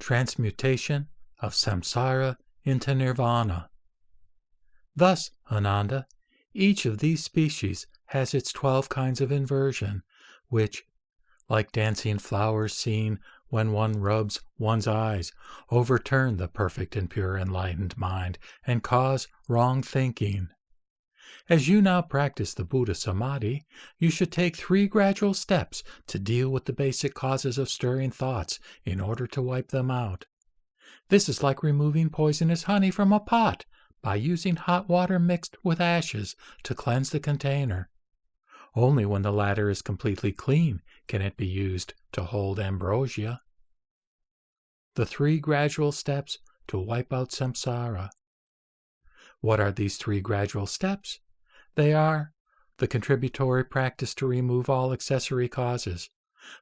transmutation of samsara into nirvana. Thus, Ananda, each of these species has its 12 kinds of inversion, which, like dancing flowers seen when one rubs one's eyes, overturn the perfect and pure enlightened mind and cause wrong thinking. As you now practice the Buddha Samadhi, you should take 3 gradual steps to deal with the basic causes of stirring thoughts in order to wipe them out. This is like removing poisonous honey from a pot by using hot water mixed with ashes to cleanse the container. Only when the latter is completely clean can it be used to hold ambrosia. The 3 gradual steps to wipe out samsara. What are these 3 gradual steps? They are the contributory practice to remove all accessory causes,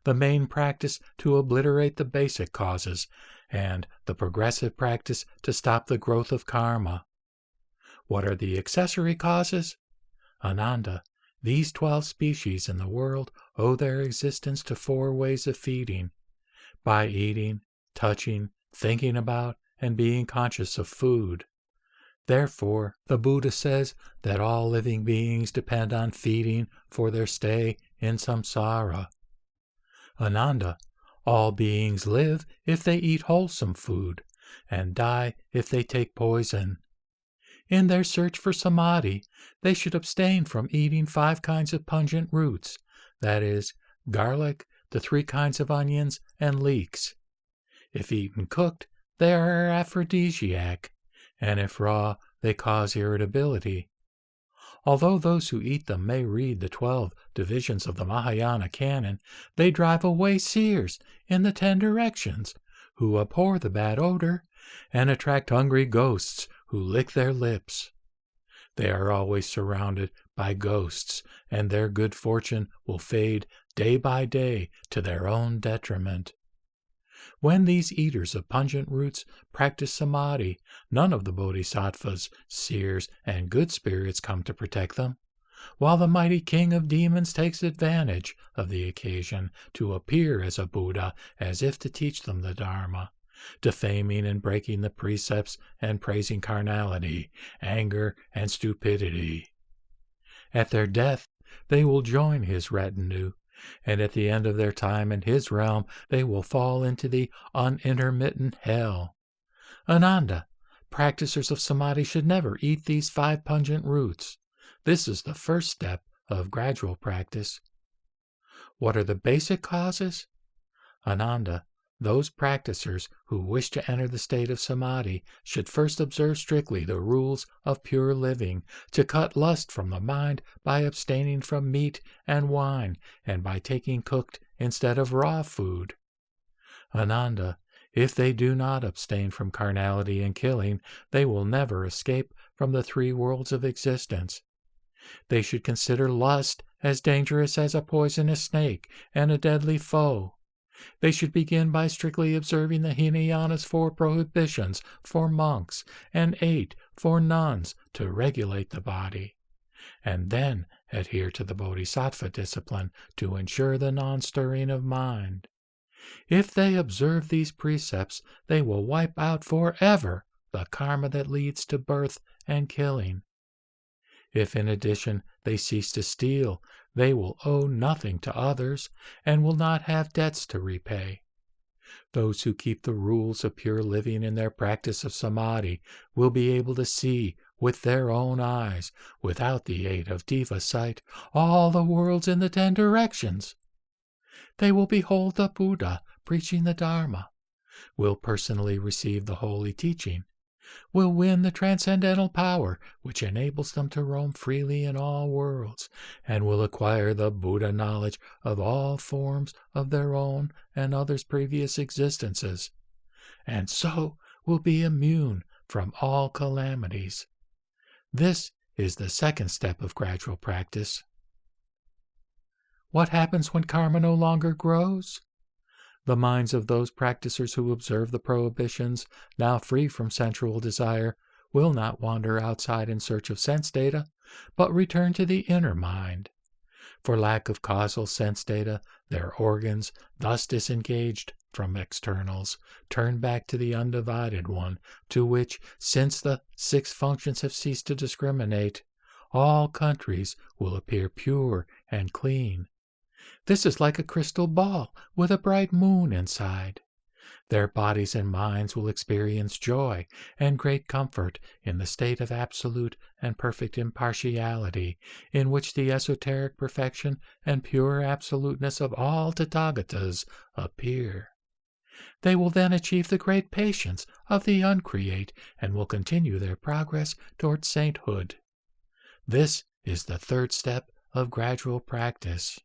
the main practice to obliterate the basic causes, and the progressive practice to stop the growth of karma. What are the accessory causes? Ananda, these 12 species in the world owe their existence to 4 ways of feeding: by eating, touching, thinking about, and being conscious of food. Therefore, the Buddha says that all living beings depend on feeding for their stay in samsara. Ananda, all beings live if they eat wholesome food, and die if they take poison. In their search for samadhi, they should abstain from eating 5 kinds of pungent roots, that is, garlic, the 3 kinds of onions, and leeks. If eaten cooked, they are aphrodisiac, and if raw, they cause irritability. Although those who eat them may read the 12 divisions of the Mahayana canon, they drive away seers in the 10 directions, who abhor the bad odor, and attract hungry ghosts who lick their lips. They are always surrounded by ghosts, and their good fortune will fade day by day to their own detriment. When these eaters of pungent roots practice samadhi, none of the bodhisattvas, seers, and good spirits come to protect them, while the mighty king of demons takes advantage of the occasion to appear as a Buddha as if to teach them the Dharma, defaming and breaking the precepts and praising carnality, anger, and stupidity. At their death, they will join his retinue, and at the end of their time in his realm, they will fall into the unintermittent hell. Ananda, practicers of samadhi should never eat these 5 pungent roots. This is the first step of gradual practice. What are the basic causes? Ananda, those practicers who wish to enter the state of samadhi should first observe strictly the rules of pure living, to cut lust from the mind by abstaining from meat and wine, and by taking cooked instead of raw food. Ananda, if they do not abstain from carnality and killing, they will never escape from the 3 worlds of existence. They should consider lust as dangerous as a poisonous snake and a deadly foe. They should begin by strictly observing the Hinayana's 4 prohibitions for monks and 8 for nuns to regulate the body, and then adhere to the Bodhisattva discipline to ensure the non-stirring of mind. If they observe these precepts, they will wipe out forever the karma that leads to birth and killing. If in addition they cease to steal, they will owe nothing to others and will not have debts to repay. Those who keep the rules of pure living in their practice of samadhi will be able to see with their own eyes, without the aid of diva sight, all the worlds in the 10 directions. They will behold the Buddha preaching the Dharma, will personally receive the holy teaching, will win the transcendental power which enables them to roam freely in all worlds, and will acquire the Buddha knowledge of all forms of their own and others' previous existences, and so will be immune from all calamities. This is the second step of gradual practice. What happens when karma no longer grows? The minds of those practicers who observe the prohibitions, now free from sensual desire, will not wander outside in search of sense data, but return to the inner mind. For lack of causal sense data, their organs, thus disengaged, from externals, turn back to the undivided one, to which, since the 6 functions have ceased to discriminate, all countries will appear pure and clean. This is like a crystal ball with a bright moon inside. Their bodies and minds will experience joy and great comfort in the state of absolute and perfect impartiality, in which the esoteric perfection and pure absoluteness of all Tathagatas appear. They will then achieve the great patience of the uncreate and will continue their progress toward sainthood. This is the 3rd step of gradual practice.